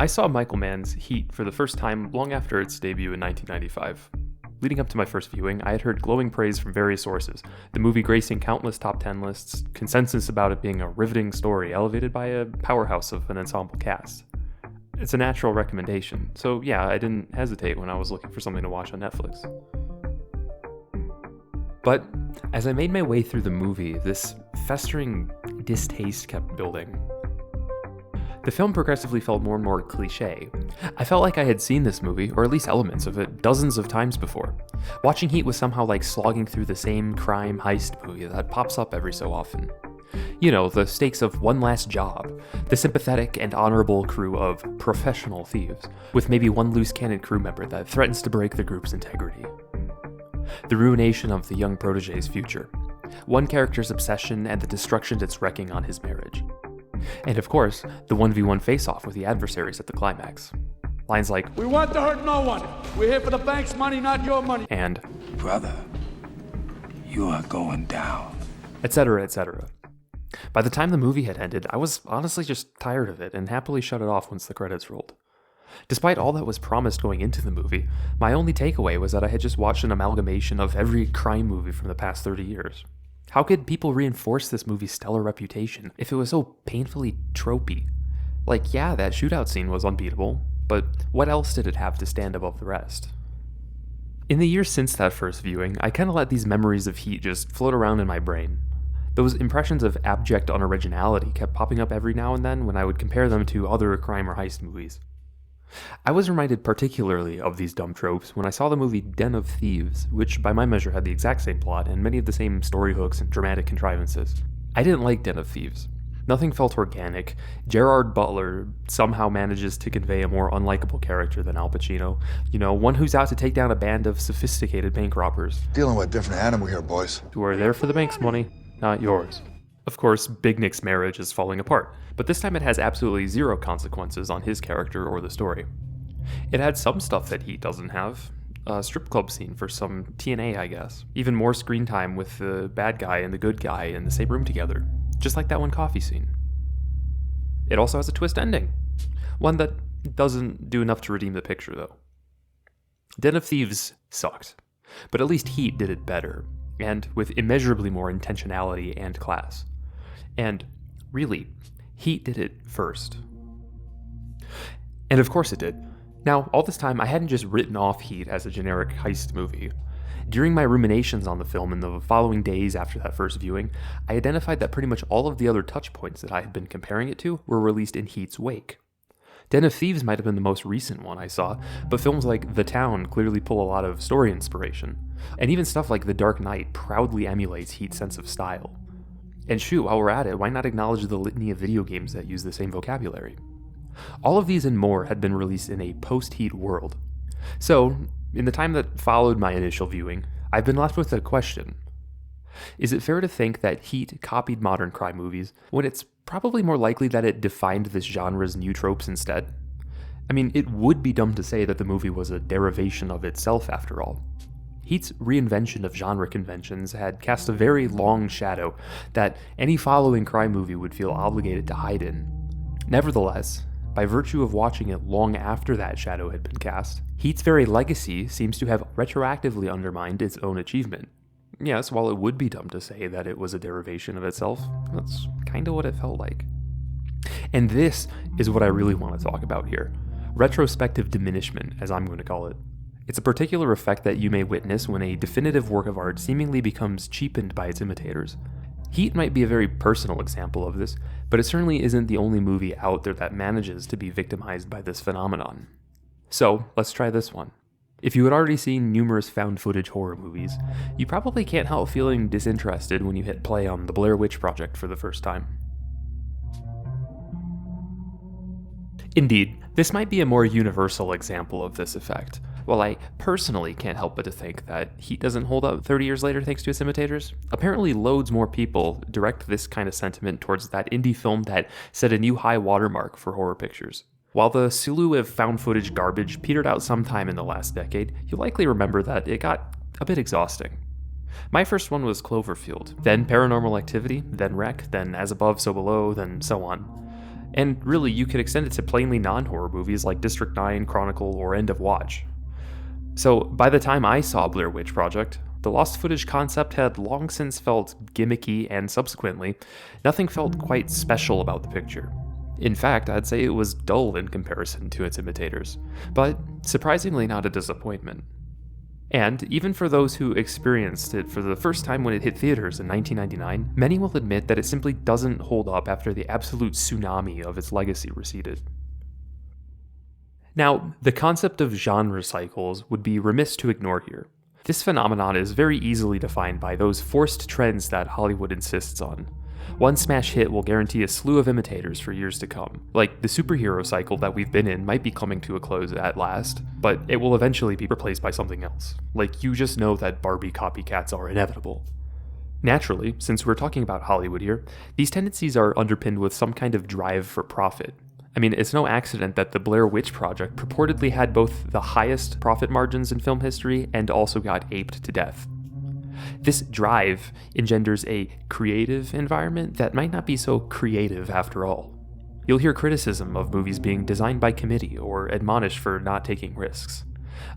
I saw Michael Mann's Heat for the first time long after its debut in 1995. Leading up to my first viewing, I had heard glowing praise from various sources, the movie gracing countless top 10 lists, consensus about it being a riveting story elevated by a powerhouse of an ensemble cast. It's a natural recommendation, so yeah, I didn't hesitate when I was looking for something to watch on Netflix. But as I made my way through the movie, this festering distaste kept building. The film progressively felt more and more cliché. I felt like I had seen this movie, or at least elements of it, dozens of times before. Watching Heat was somehow like slogging through the same crime heist movie that pops up every so often. You know, the stakes of one last job, the sympathetic and honorable crew of professional thieves, with maybe one loose cannon crew member that threatens to break the group's integrity. The ruination of the young protege's future, one character's obsession and the destruction it's wreaking on his marriage. And of course, the 1v1 face-off with the adversaries at the climax. Lines like, "We want to hurt no one. We're here for the bank's money, not your money." And, "Brother, you are going down." etc., etc. By the time the movie had ended, I was honestly just tired of it and happily shut it off once the credits rolled. Despite all that was promised going into the movie, my only takeaway was that I had just watched an amalgamation of every crime movie from the past 30 years. How could people reinforce this movie's stellar reputation if it was so painfully tropey? Like, yeah, that shootout scene was unbeatable, but what else did it have to stand above the rest? In the years since that first viewing, I kinda let these memories of Heat just float around in my brain. Those impressions of abject unoriginality kept popping up every now and then when I would compare them to other crime or heist movies. I was reminded particularly of these dumb tropes when I saw the movie Den of Thieves, which by my measure had the exact same plot and many of the same story hooks and dramatic contrivances. I didn't like Den of Thieves. Nothing felt organic. Gerard Butler somehow manages to convey a more unlikable character than Al Pacino. You know, one who's out to take down a band of sophisticated bank robbers. Dealing with a different animal here, boys. Who are there for the bank's money, not yours. Of course, Big Nick's marriage is falling apart, but this time it has absolutely zero consequences on his character or the story. It had some stuff that Heat doesn't have. A strip club scene for some TNA, I guess. Even more screen time with the bad guy and the good guy in the same room together, just like that one coffee scene. It also has a twist ending, one that doesn't do enough to redeem the picture, though. Den of Thieves sucked, but at least Heat did it better, and with immeasurably more intentionality and class. And really, Heat did it first. And of course it did. Now, all this time, I hadn't just written off Heat as a generic heist movie. During my ruminations on the film in the following days after that first viewing, I identified that pretty much all of the other touch points that I had been comparing it to were released in Heat's wake. Den of Thieves might have been the most recent one I saw, but films like The Town clearly pull a lot of story inspiration. And even stuff like The Dark Knight proudly emulates Heat's sense of style. And shoot, while we're at it, why not acknowledge the litany of video games that use the same vocabulary? All of these and more had been released in a post-Heat world. So, in the time that followed my initial viewing, I've been left with a question. Is it fair to think that Heat copied modern crime movies when it's probably more likely that it defined this genre's new tropes instead? I mean, it would be dumb to say that the movie was a derivation of itself after all. Heat's reinvention of genre conventions had cast a very long shadow that any following crime movie would feel obligated to hide in. Nevertheless, by virtue of watching it long after that shadow had been cast, Heat's very legacy seems to have retroactively undermined its own achievement. Yes, while it would be dumb to say that it was a derivation of itself, that's kind of what it felt like. And this is what I really want to talk about here. Retrospective diminishment, as I'm going to call it. It's a particular effect that you may witness when a definitive work of art seemingly becomes cheapened by its imitators. Heat might be a very personal example of this, but it certainly isn't the only movie out there that manages to be victimized by this phenomenon. So, let's try this one. If you had already seen numerous found footage horror movies, you probably can't help feeling disinterested when you hit play on The Blair Witch Project for the first time. Indeed, this might be a more universal example of this effect. While I personally can't help but to think that Heat doesn't hold up 30 years later thanks to its imitators, apparently loads more people direct this kind of sentiment towards that indie film that set a new high watermark for horror pictures. While the slew of found footage garbage petered out sometime in the last decade, you'll likely remember that it got a bit exhausting. My first one was Cloverfield, then Paranormal Activity, then Rec, then As Above, So Below, then so on. And really, you could extend it to plainly non-horror movies like District 9, Chronicle, or End of Watch. So, by the time I saw Blair Witch Project, the lost footage concept had long since felt gimmicky, and subsequently, nothing felt quite special about the picture. In fact, I'd say it was dull in comparison to its imitators, but surprisingly not a disappointment. And even for those who experienced it for the first time when it hit theaters in 1999, many will admit that it simply doesn't hold up after the absolute tsunami of its legacy receded. Now, the concept of genre cycles would be remiss to ignore here. This phenomenon is very easily defined by those forced trends that Hollywood insists on. One smash hit will guarantee a slew of imitators for years to come. Like, the superhero cycle that we've been in might be coming to a close at last, but it will eventually be replaced by something else. Like, you just know that Barbie copycats are inevitable. Naturally, since we're talking about Hollywood here, these tendencies are underpinned with some kind of drive for profit. I mean, it's no accident that the Blair Witch Project purportedly had both the highest profit margins in film history and also got aped to death. This drive engenders a creative environment that might not be so creative after all. You'll hear criticism of movies being designed by committee or admonished for not taking risks.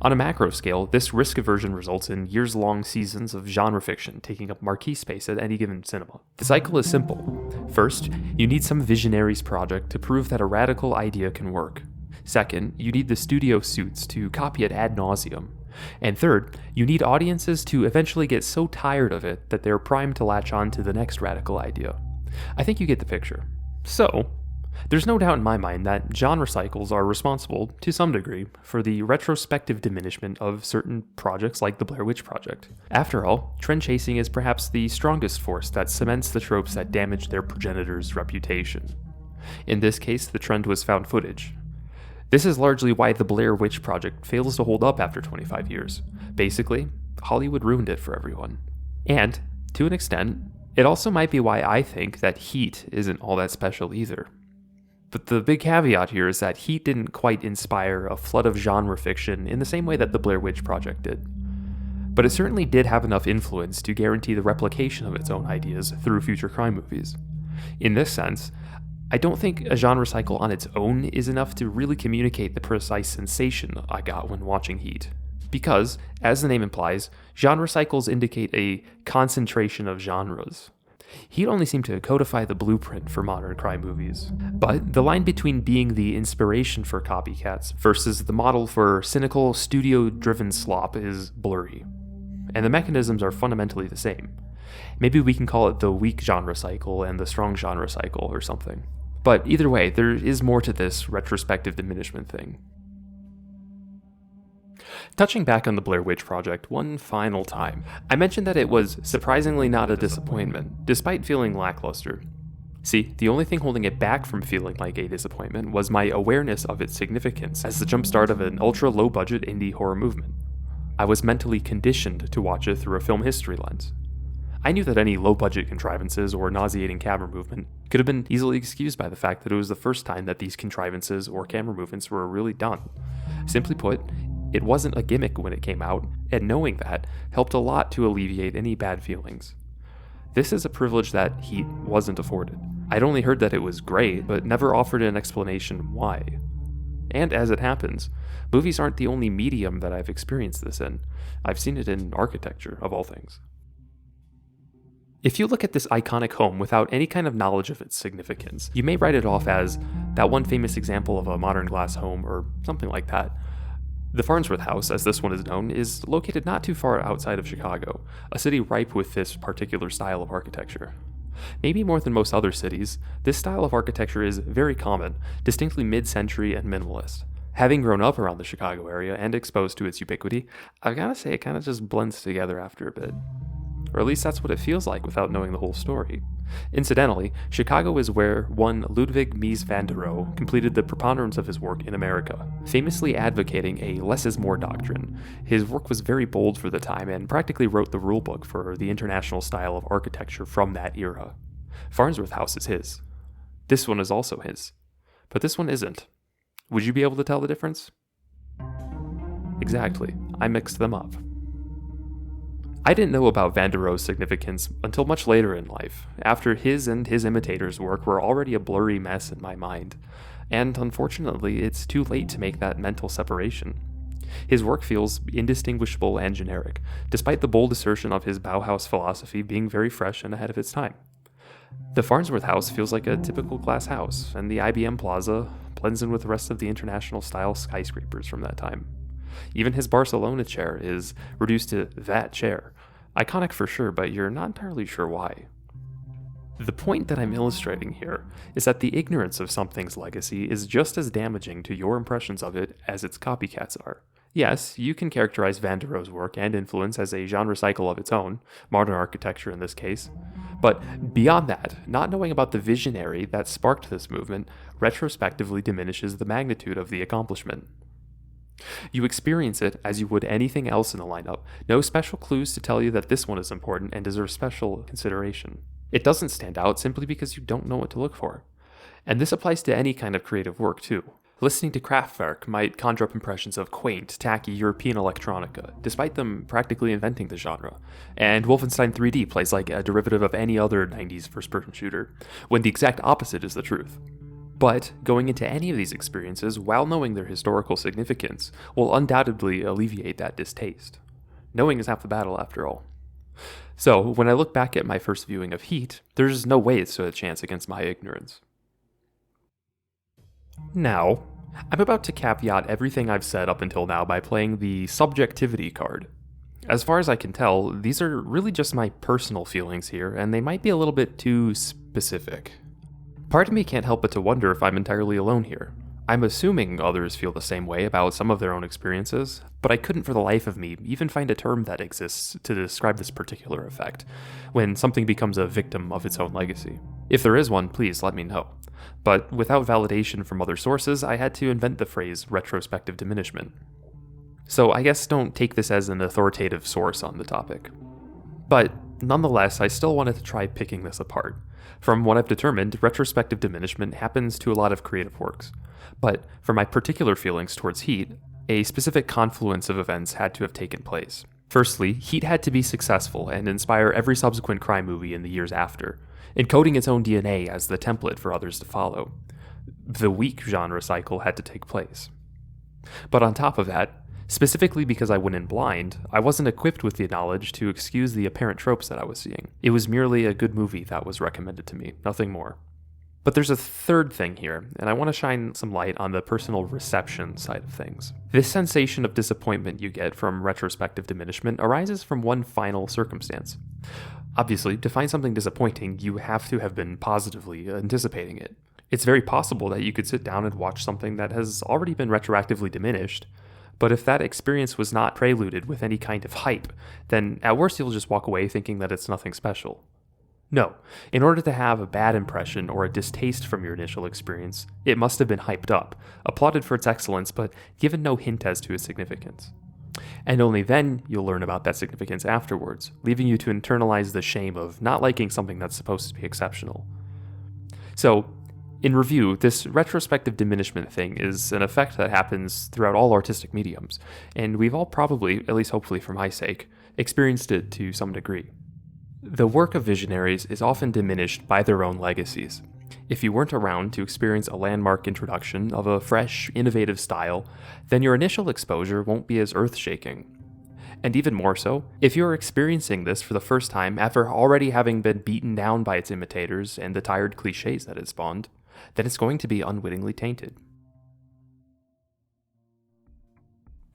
On a macro scale, this risk aversion results in years-long seasons of genre fiction taking up marquee space at any given cinema. The cycle is simple. First, you need some visionary's project to prove that a radical idea can work. Second, you need the studio suits to copy it ad nauseum. And third, you need audiences to eventually get so tired of it that they're primed to latch on to the next radical idea. I think you get the picture. So, there's no doubt in my mind that genre cycles are responsible, to some degree, for the retrospective diminishment of certain projects like the Blair Witch Project. After all, trend chasing is perhaps the strongest force that cements the tropes that damage their progenitor's reputation. In this case, the trend was found footage. This is largely why the Blair Witch Project fails to hold up after 25 years. Basically, Hollywood ruined it for everyone. And, to an extent, it also might be why I think that Heat isn't all that special either. But the big caveat here is that Heat didn't quite inspire a flood of genre fiction in the same way that the Blair Witch Project did. But it certainly did have enough influence to guarantee the replication of its own ideas through future crime movies. In this sense, I don't think a genre cycle on its own is enough to really communicate the precise sensation I got when watching Heat. Because, as the name implies, genre cycles indicate a concentration of genres. Heat only seemed to codify the blueprint for modern crime movies. But the line between being the inspiration for copycats versus the model for cynical, studio-driven slop is blurry. And the mechanisms are fundamentally the same. Maybe we can call it the weak genre cycle and the strong genre cycle or something. But either way, there is more to this retrospective diminishment thing. Touching back on the Blair Witch Project one final time, I mentioned that it was surprisingly not a disappointment, despite feeling lackluster. See, the only thing holding it back from feeling like a disappointment was my awareness of its significance as the jumpstart of an ultra-low-budget indie horror movement. I was mentally conditioned to watch it through a film history lens. I knew that any low-budget contrivances or nauseating camera movement could have been easily excused by the fact that it was the first time that these contrivances or camera movements were really done. Simply put, it wasn't a gimmick when it came out, and knowing that helped a lot to alleviate any bad feelings. This is a privilege that Heat wasn't afforded. I'd only heard that it was great, but never offered an explanation why. And as it happens, movies aren't the only medium that I've experienced this in. I've seen it in architecture, of all things. If you look at this iconic home without any kind of knowledge of its significance, you may write it off as that one famous example of a modern glass home or something like that. The Farnsworth House, as this one is known, is located not too far outside of Chicago, a city ripe with this particular style of architecture. Maybe more than most other cities, this style of architecture is very common, distinctly mid-century and minimalist. Having grown up around the Chicago area and exposed to its ubiquity, I've gotta say it kind of just blends together after a bit. Or at least that's what it feels like without knowing the whole story. Incidentally, Chicago is where one Ludwig Mies van der Rohe completed the preponderance of his work in America, famously advocating a less is more doctrine. His work was very bold for the time and practically wrote the rulebook for the international style of architecture from that era. Farnsworth House is his. This one is also his. But this one isn't. Would you be able to tell the difference? Exactly. I mixed them up. I didn't know about Van der Rohe's significance until much later in life, after his and his imitators' work were already a blurry mess in my mind, and unfortunately, it's too late to make that mental separation. His work feels indistinguishable and generic, despite the bold assertion of his Bauhaus philosophy being very fresh and ahead of its time. The Farnsworth House feels like a typical glass house, and the IBM Plaza blends in with the rest of the international-style skyscrapers from that time. Even his Barcelona chair is reduced to that chair. Iconic for sure, but you're not entirely sure why. The point that I'm illustrating here is that the ignorance of something's legacy is just as damaging to your impressions of it as its copycats are. Yes, you can characterize Van der Rohe's work and influence as a genre cycle of its own, modern architecture in this case, but beyond that, not knowing about the visionary that sparked this movement retrospectively diminishes the magnitude of the accomplishment. You experience it as you would anything else in the lineup, no special clues to tell you that this one is important and deserves special consideration. It doesn't stand out simply because you don't know what to look for. And this applies to any kind of creative work too. Listening to Kraftwerk might conjure up impressions of quaint, tacky European electronica, despite them practically inventing the genre. And Wolfenstein 3D plays like a derivative of any other 90s first-person shooter, when the exact opposite is the truth. But going into any of these experiences while knowing their historical significance will undoubtedly alleviate that distaste. Knowing is half the battle after all. So, when I look back at my first viewing of Heat, there's no way it stood a chance against my ignorance. Now, I'm about to caveat everything I've said up until now by playing the subjectivity card. As far as I can tell, these are really just my personal feelings here, and they might be a little bit too specific. Part of me can't help but to wonder if I'm entirely alone here. I'm assuming others feel the same way about some of their own experiences, but I couldn't for the life of me even find a term that exists to describe this particular effect, when something becomes a victim of its own legacy. If there is one, please let me know. But without validation from other sources, I had to invent the phrase retrospective diminishment. So I guess don't take this as an authoritative source on the topic. But nonetheless, I still wanted to try picking this apart. From what I've determined, retrospective diminishment happens to a lot of creative works. But for my particular feelings towards Heat, a specific confluence of events had to have taken place. Firstly, Heat had to be successful and inspire every subsequent crime movie in the years after, encoding its own DNA as the template for others to follow. The weak genre cycle had to take place. But on top of that, specifically because I went in blind, I wasn't equipped with the knowledge to excuse the apparent tropes that I was seeing. It was merely a good movie that was recommended to me, nothing more. But there's a third thing here, and I want to shine some light on the personal reception side of things. This sensation of disappointment you get from retrospective diminishment arises from one final circumstance. Obviously, to find something disappointing, you have to have been positively anticipating it. It's very possible that you could sit down and watch something that has already been retroactively diminished, but if that experience was not preluded with any kind of hype, then at worst you'll just walk away thinking that it's nothing special. No, in order to have a bad impression or a distaste from your initial experience, it must have been hyped up, applauded for its excellence, but given no hint as to its significance. And only then you'll learn about that significance afterwards, leaving you to internalize the shame of not liking something that's supposed to be exceptional. So, in review, this retrospective diminishment thing is an effect that happens throughout all artistic mediums, and we've all probably, at least hopefully for my sake, experienced it to some degree. The work of visionaries is often diminished by their own legacies. If you weren't around to experience a landmark introduction of a fresh, innovative style, then your initial exposure won't be as earth-shaking. And even more so, if you're experiencing this for the first time after already having been beaten down by its imitators and the tired cliches that it spawned, then it's going to be unwittingly tainted.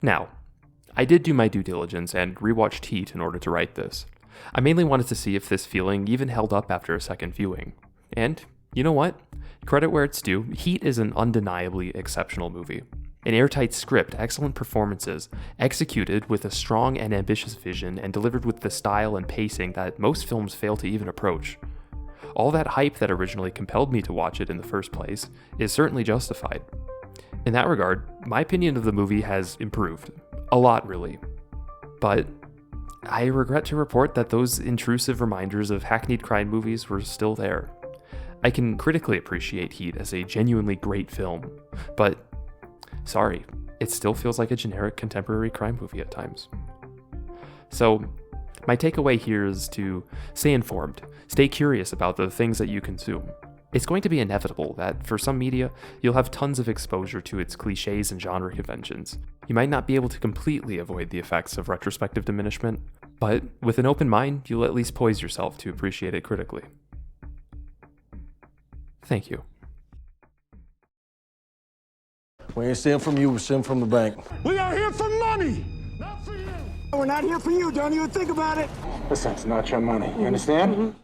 Now, I did do my due diligence and rewatched Heat in order to write this. I mainly wanted to see if this feeling even held up after a second viewing. And, you know what? Credit where it's due, Heat is an undeniably exceptional movie. An airtight script, excellent performances, executed with a strong and ambitious vision and delivered with the style and pacing that most films fail to even approach. All that hype that originally compelled me to watch it in the first place is certainly justified. In that regard, my opinion of the movie has improved. A lot, really. But I regret to report that those intrusive reminders of hackneyed crime movies were still there. I can critically appreciate Heat as a genuinely great film, but sorry, it still feels like a generic contemporary crime movie at times. So, My takeaway here is to stay informed, stay curious about the things that you consume. It's going to be inevitable that, for some media, you'll have tons of exposure to its cliches and genre conventions. You might not be able to completely avoid the effects of retrospective diminishment, but with an open mind, you'll at least poise yourself to appreciate it critically. Thank you. We ain't stealing from you, we're stealing from the bank. We are here for money, not for you. We're not here for you. Don't even think about it. Listen, it's not your money. You understand?